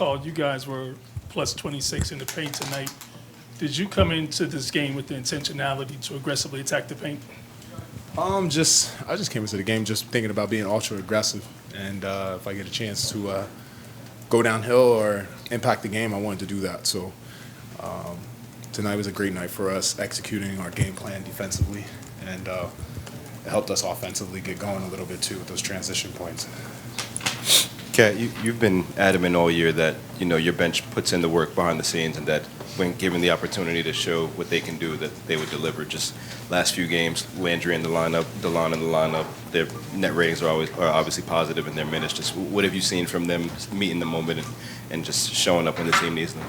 Karl, you guys were plus 26 in the paint tonight. Did you come into this game with the intentionality to aggressively attack the paint? I just came into the game just thinking about being ultra aggressive, and if I get a chance to go downhill or impact the game, I wanted to do that. So tonight was a great night for us, executing our game plan defensively, and it helped us offensively get going a little bit too with those transition points. Kat, you've been adamant all year that your bench puts in the work behind the scenes, and that when given the opportunity to show what they can do, that they would deliver. Just last few games, Landry in the lineup, DeLon in the lineup, their net ratings are obviously positive in their minutes. Just what have you seen from them meeting the moment and just showing up when the team needs them?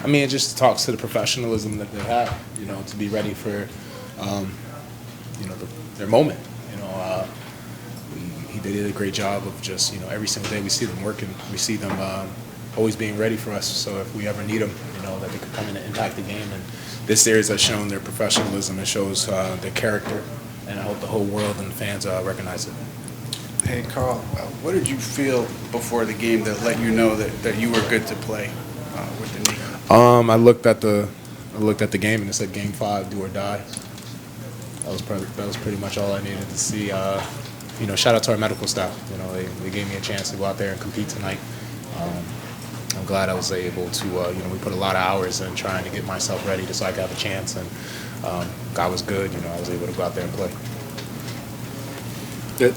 I mean, it just talks to the professionalism that they have, to be ready for, their moment. They did a great job of just, every single day we see them working, we see them always being ready for us. So if we ever need them, that they could come in and impact the game. And this series has shown their professionalism. It shows their character, and I hope the whole world and the fans recognize it. Hey, Karl, what did you feel before the game that let you know that you were good to play with the knee? I looked at the game and it said Game 5, do or die. That was pretty much all I needed to see. Shout out to our medical staff. They gave me a chance to go out there and compete tonight. I'm glad I was able to, we put a lot of hours in trying to get myself ready so I could have a chance, and God was good. I was able to go out there and play.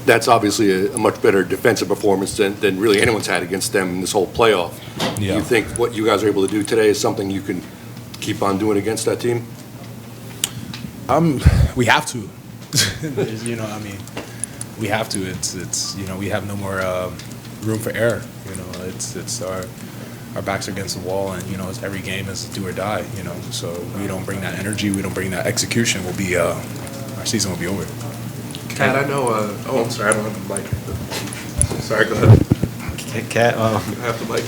That's obviously a much better defensive performance than really anyone's had against them in this whole playoff. Yeah. Do you think what you guys are able to do today is something you can keep on doing against that team? We have to. We have to. It's we have no more room for error. It's our backs are against the wall, and it's every game is do or die. So we don't bring that energy, we don't bring that execution. Our season will be over. Kat, I know. I'm sorry, I don't have the mic. Sorry, go ahead. Kat, You have the mic.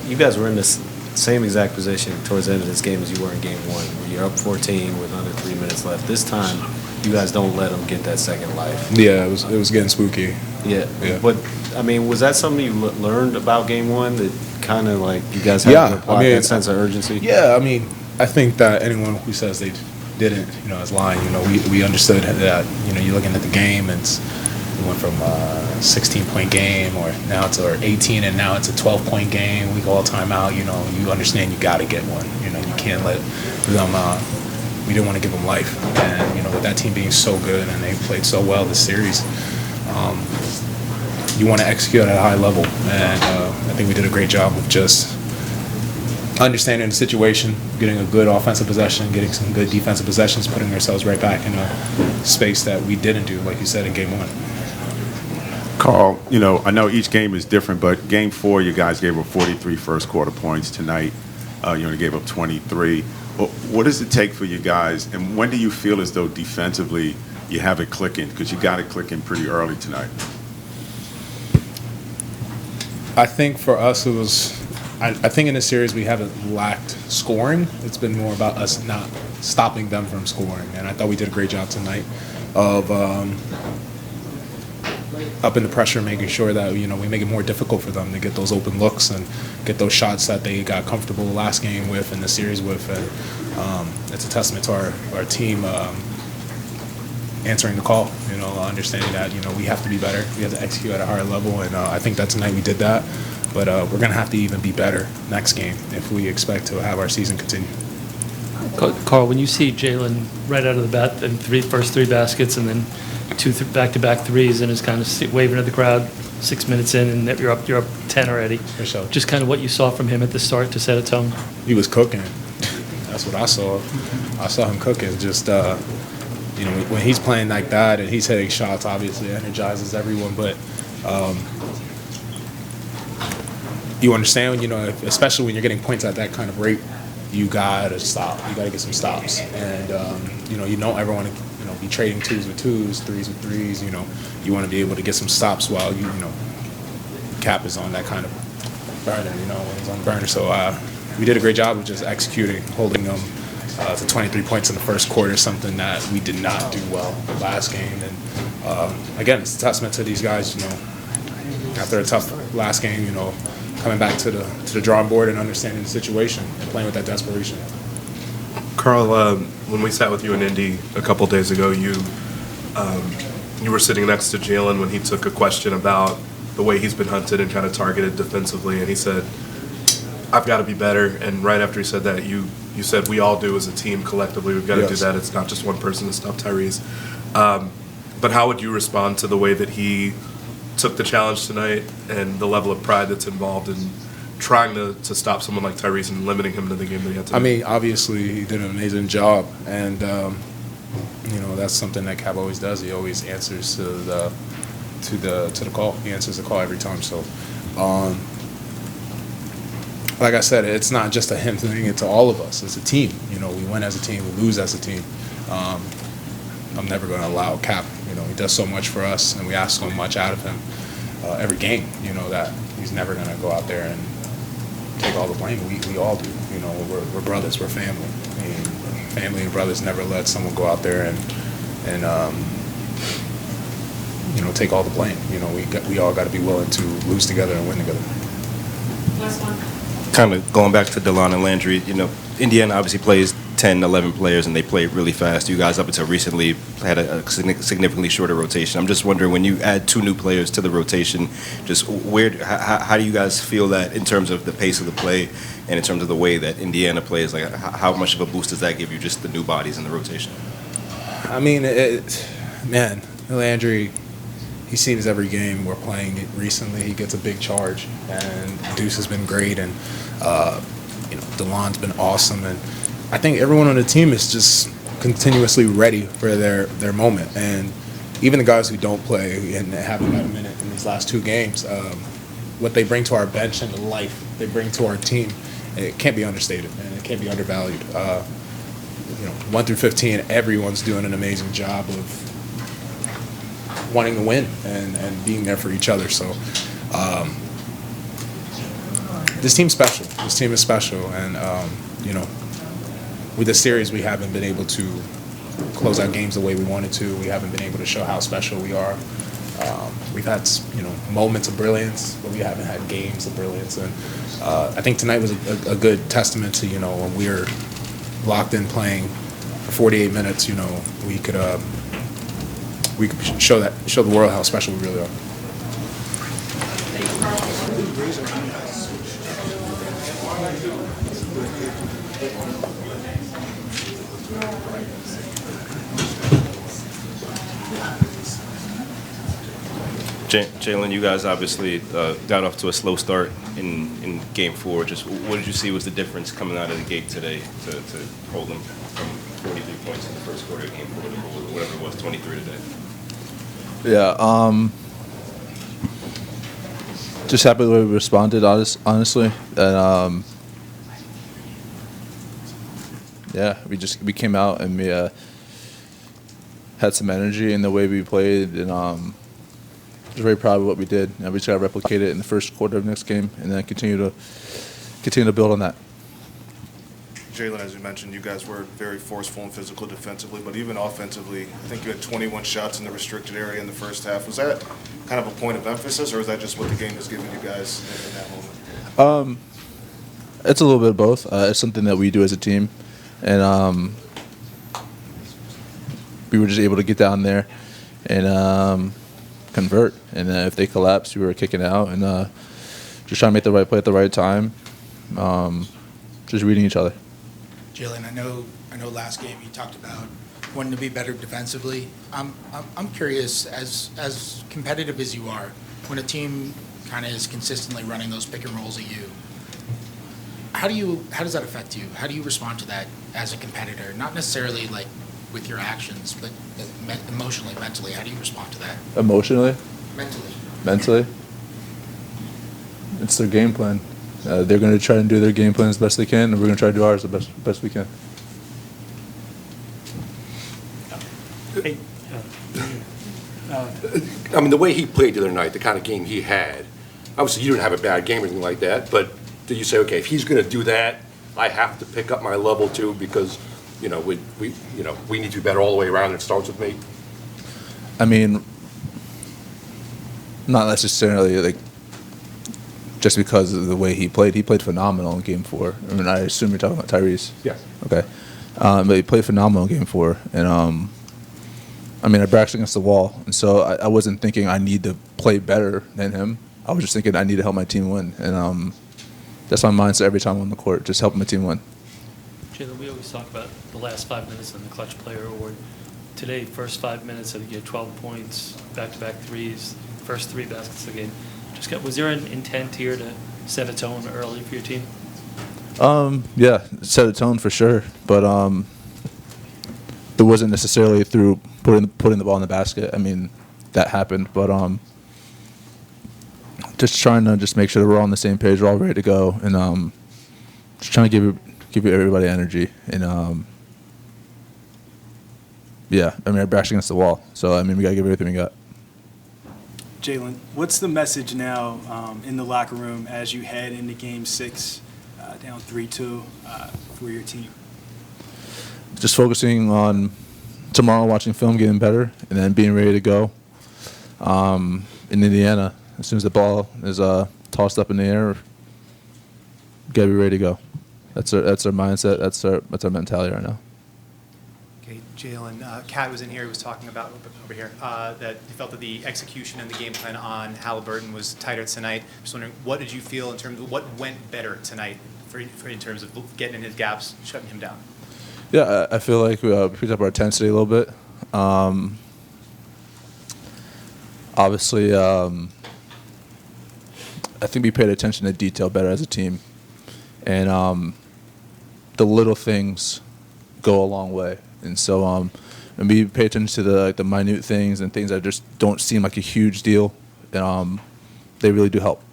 you guys were in this same exact position towards the end of this game as you were in Game 1, where you're up 14 with under 3 minutes left. This time, you guys don't let them get that second life. Yeah, it was getting spooky. Yeah. But I mean, was that something you learned about Game 1 that kind of like you guys had to apply that sense of urgency? Yeah, I think that anyone who says they didn't, is lying. We understood that. You're looking at the game, and we went from a 16-point game, or now it's 18, and now it's a 12-point game. We go all time out. You understand you got to get one. You can't let them. We didn't want to give them life, and with that team being so good and they played so well this series, you want to execute at a high level, and I think we did a great job of just understanding the situation, getting a good offensive possession, getting some good defensive possessions, putting ourselves right back in a space that we didn't do, like you said, in Game 1. Karl, I know each game is different, but Game 4, you guys gave up 43 first quarter points. Tonight, you only gave up 23. What does it take for you guys, and when do you feel as though defensively you have it clicking? Because you got it clicking pretty early tonight. I think for us it was, I think in this series we haven't lacked scoring. It's been more about us not stopping them from scoring, and I thought we did a great job tonight of up in the pressure, making sure that we make it more difficult for them to get those open looks and get those shots that they got comfortable last game with and the series with. And it's a testament to our team answering the call, understanding that we have to be better, we have to execute at a higher level, and I think that tonight we did that. But we're going to have to even be better next game if we expect to have our season continue. Karl, when you see Jalen right out of the bat, and first three baskets, and then two back-to-back threes, and is kind of waving at the crowd 6 minutes in, and you're up 10 already. For sure. Just kind of what you saw from him at the start to set a tone. He was cooking. That's what I saw. I saw him cooking. Just when he's playing like that and he's hitting shots, obviously it energizes everyone. But you understand, especially when you're getting points at that kind of rate, you gotta stop. You gotta get some stops, and you don't ever want to be trading twos with twos, threes with threes. You want to be able to get some stops while Cap is on that kind of burner. When he's on the burner. So we did a great job of just executing, holding them to 23 points in the first quarter, something that we did not do well the last game. And again, it's a testament to these guys. After a tough last game, coming back to the drawing board and understanding the situation and playing with that desperation. Karl, when we sat with you in Indy a couple days ago, you were sitting next to Jalen when he took a question about the way he's been hunted and kind of targeted defensively, and he said, I've got to be better. And right after he said that, you said, we all do as a team collectively. We've got to do that. It's not just one person to stop Tyrese. But how would you respond to the way that he took the challenge tonight and the level of pride that's involved in trying to stop someone like Tyrese and limiting him to the game that he had tonight? I mean, obviously, he did an amazing job. And, you know, that's something that Cap always does. He always answers to the call. He answers the call every time. So, like I said, it's not just a him thing. It's all of us. It's a team. You know, we win as a team. We lose as a team. I'm never going to allow Cap. You know, he does so much for us, and we ask so much out of him every game. You know that he's never going to go out there and take all the blame. We all do. You know, we're brothers. We're family. I mean, family and brothers never let someone go out there and you know, take all the blame. You know, we all got to be willing to lose together and win together. Last one. Kind of going back to DeLon and Landry, you know, Indiana obviously plays 10, 11 players, and they play really fast. You guys, up until recently, had a significantly shorter rotation. I'm just wondering, when you add 2 new players to the rotation, just how do you guys feel that in terms of the pace of the play and in terms of the way that Indiana plays? Like, how much of a boost does that give you, just the new bodies in the rotation? I mean, man, Landry, he sees every game we're playing it recently. He gets a big charge, and Deuce has been great, and you know, DeLon's been awesome, and I think everyone on the team is just continuously ready for their moment. And even the guys who don't play and haven't got a minute in these last 2 games, what they bring to our bench and the life they bring to our team, it can't be understated and it can't be undervalued. You know, 1 through 15, everyone's doing an amazing job of wanting to win and being there for each other. So this team's special. This team is special, and you know, with this series, we haven't been able to close out games the way we wanted to. We haven't been able to show how special we are. We've had, you know, moments of brilliance, but we haven't had games of brilliance. And I think tonight was a good testament to, you know, when we're locked in playing for 48 minutes, you know, we could show the world how special we really are. Jalen, you guys obviously got off to a slow start in Game 4. Just what did you see was the difference coming out of the gate today to hold them from 43 points in the first quarter of Game 4 to whatever it was, 23 today? Yeah, just happy the way we responded, honestly. And yeah, we came out and we had some energy in the way we played, and just very proud of what we did. And we just got to replicate it in the first quarter of next game, and then continue to build on that. Jalen, as you mentioned, you guys were very forceful and physical defensively, but even offensively, I think you had 21 shots in the restricted area in the first half. Was that kind of a point of emphasis, or is that just what the game has given you guys in that moment? It's a little bit of both. It's something that we do as a team, and we were just able to get down there and convert. And if they collapsed, we were kicking out and just trying to make the right play at the right time, just reading each other. Jalen, I know last game you talked about wanting to be better defensively. I'm curious, as competitive as you are, when a team kind of is consistently running those pick and rolls at you, how does that affect you? How do you respond to that as a competitor? Not necessarily like with your actions, but emotionally, mentally, how do you respond to that? Emotionally? Mentally. It's their game plan. They're going to try and do their game plan as best they can, and we're going to try to do ours the best we can. I mean, the way he played the other night, the kind of game he had, obviously you didn't have a bad game or anything like that, but did you say, okay, if he's going to do that, I have to pick up my level too, because, you know, we need to be better all the way around, and it starts with me? I mean, not necessarily like just because of the way he played. He played phenomenal in Game 4. I mean, I assume you're talking about Tyrese. Yes. Okay. But he played phenomenal in Game 4, and I mean, I backed against the wall, and so I wasn't thinking I need to play better than him. I was just thinking I need to help my team win, and that's my mindset every time I'm on the court, just helping my team win. Jalen, we always talk about the last 5 minutes in the clutch player award. Today, first 5 minutes, I think you had 12 points, back-to-back threes, first 3 baskets of the game. Was there an intent here to set a tone early for your team? Yeah, set a tone for sure, but it wasn't necessarily through putting the ball in the basket. I mean, that happened, but just trying to just make sure that we're all on the same page, we're all ready to go, and just trying to give everybody energy, and yeah, I mean, I bashed against the wall, so I mean, we gotta give everything we got. Jalen, what's the message now in the locker room as you head into Game 6, down 3-2 for your team? Just focusing on tomorrow, watching film, getting better, and then being ready to go in Indiana. As soon as the ball is tossed up in the air, gotta be ready to go. That's our mindset. That's our mentality right now. Okay, Jalen, Kat was in here. He was talking about over here that he felt that the execution and the game plan on Halliburton was tighter tonight. Just wondering, what did you feel in terms of what went better tonight in terms of getting in his gaps, shutting him down? Yeah, I feel like we picked up our intensity a little bit. Obviously, I think we paid attention to detail better as a team, and the little things go a long way. And so, and we pay attention to the minute things and things that just don't seem like a huge deal, and they really do help.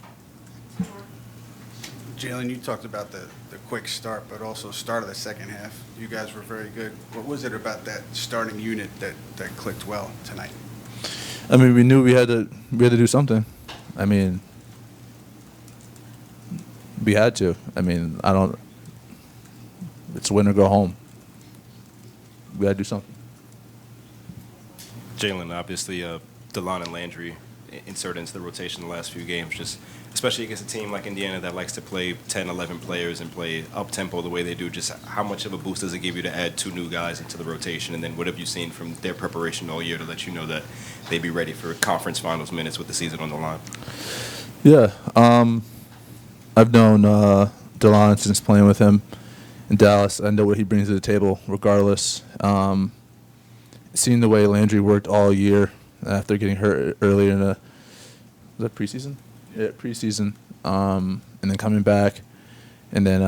Jalen, you talked about the quick start, but also start of the second half. You guys were very good. What was it about that starting unit that clicked well tonight? I mean, we knew we had to do something. I mean, we had to. I mean, it's win or go home. We had to do something. Jalen, obviously, DeLon and Landry inserted into the rotation the last few games, just especially against a team like Indiana that likes to play 10, 11 players and play up-tempo the way they do. Just how much of a boost does it give you to add 2 new guys into the rotation? And then what have you seen from their preparation all year to let you know that they'd be ready for conference finals minutes with the season on the line? Yeah. I've known DeLon since playing with him in Dallas. I know what he brings to the table regardless. Seeing the way Landry worked all year after getting hurt earlier in was that preseason? Yeah, preseason. And then coming back and then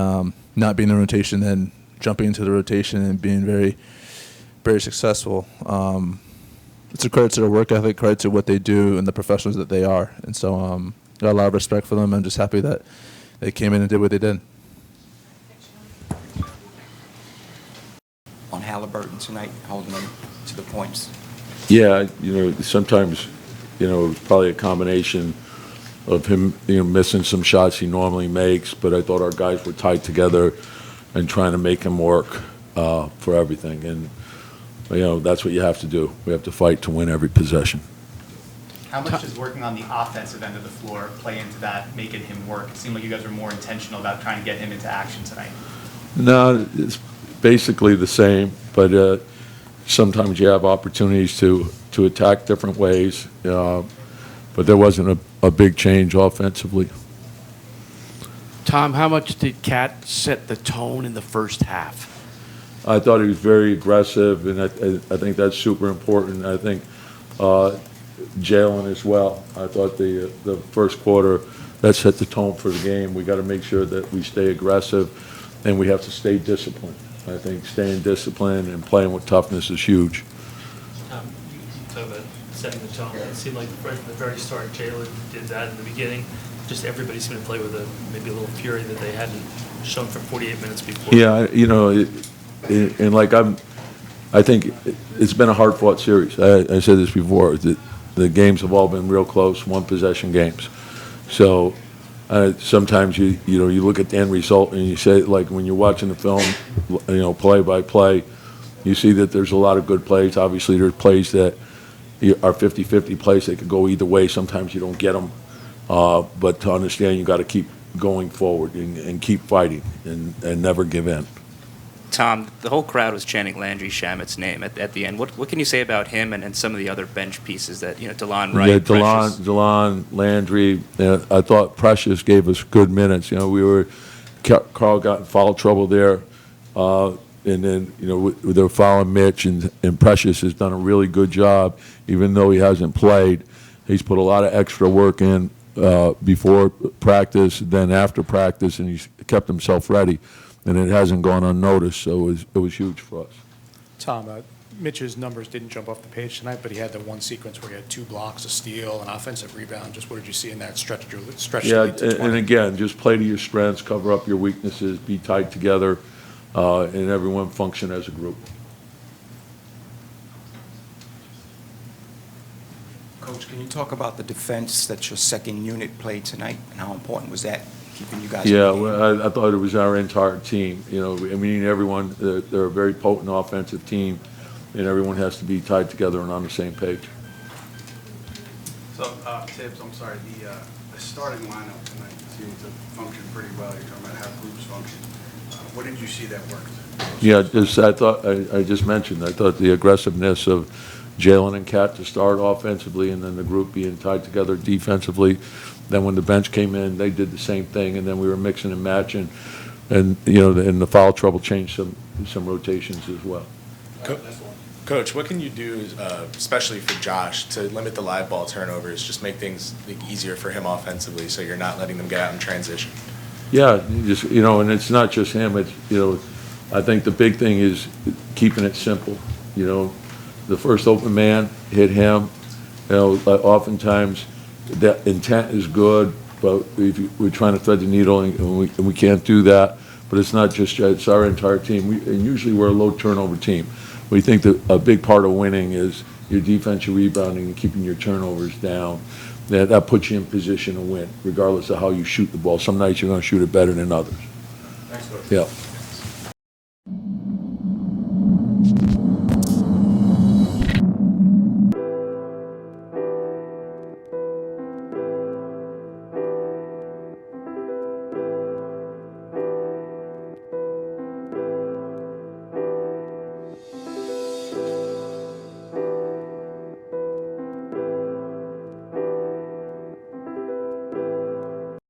not being in the rotation, then jumping into the rotation and being very, very successful. It's a credit to their work ethic, credit to what they do and the professionals that they are. And so got a lot of respect for them. I'm just happy that they came in and did what they did. On Halliburton tonight, holding them to the points. Yeah, sometimes, it's probably a combination of him, missing some shots he normally makes, but I thought our guys were tied together and trying to make him work for everything. And, that's what you have to do. We have to fight to win every possession. How much does working on the offensive end of the floor play into that, making him work? It seemed like you guys were more intentional about trying to get him into action tonight. No, it's basically the same, but sometimes you have opportunities to attack different ways, but there wasn't a big change offensively. Tom, how much did Cat set the tone in the first half? I thought he was very aggressive, and I think that's super important. I think Jalen as well. I thought the first quarter, that set the tone for the game. We got to make sure that we stay aggressive, and we have to stay disciplined. I think staying disciplined and playing with toughness is huge. You talk about setting the tone. It seemed like right from the very start, Jalen did that in the beginning. Just everybody seemed to play with maybe a little fury that they hadn't shown for 48 minutes before. Yeah, and I think it's been a hard-fought series. I said this before. The games have all been real close, one-possession games. So sometimes you look at the end result and you say, like when you're watching the film, play by play, you see that there's a lot of good plays. Obviously, there's plays that are 50-50 plays that could go either way. Sometimes you don't get them. But to understand, you got to keep going forward and keep fighting and never give in. Tom, the whole crowd was chanting Landry Shamit's name at the end. What can you say about him and some of the other bench pieces that, DeLon Wright, Yeah, Precious? DeLon, Landry. I thought Precious gave us good minutes. Karl got in foul trouble there, and then they were fouling Mitch, and Precious has done a really good job, even though he hasn't played. He's put a lot of extra work in before practice, then after practice, and he's kept himself ready. And it hasn't gone unnoticed, so it was huge for us. Tom, Mitch's numbers didn't jump off the page tonight, but he had the one sequence where he had 2 blocks, a steal, an offensive rebound. Just what did you see in that stretch? Yeah, and again, just play to your strengths, cover up your weaknesses, be tight together, and everyone function as a group. Coach, can you talk about the defense that your second unit played tonight, and how important was that, keeping you guys? Yeah, well, I thought it was our entire team. Everyone, they're a very potent offensive team, and everyone has to be tied together and on the same page. So, Tibbs, I'm sorry, the starting lineup tonight seemed to function pretty well. You're talking about how groups function. What did you see that worked? Yeah, I just mentioned, I thought the aggressiveness of Jalen and Kat to start offensively, and then the group being tied together defensively. Then when the bench came in, they did the same thing, and then we were mixing and matching, and and the foul trouble changed some rotations as well. Coach, what can you do, especially for Josh, to limit the live ball turnovers, just make things easier for him offensively, so you're not letting them get out in transition? Yeah, and it's not just him. It's I think the big thing is keeping it simple. The first open man, hit him. Oftentimes that intent is good, but we're trying to thread the needle, and we can't do that. But it's not just it's our entire team. And usually we're a low turnover team. We think that a big part of winning is your defense, your rebounding, and keeping your turnovers down. That puts you in position to win, regardless of how you shoot the ball. Some nights you're going to shoot it better than others. Thanks, Coach. Yeah.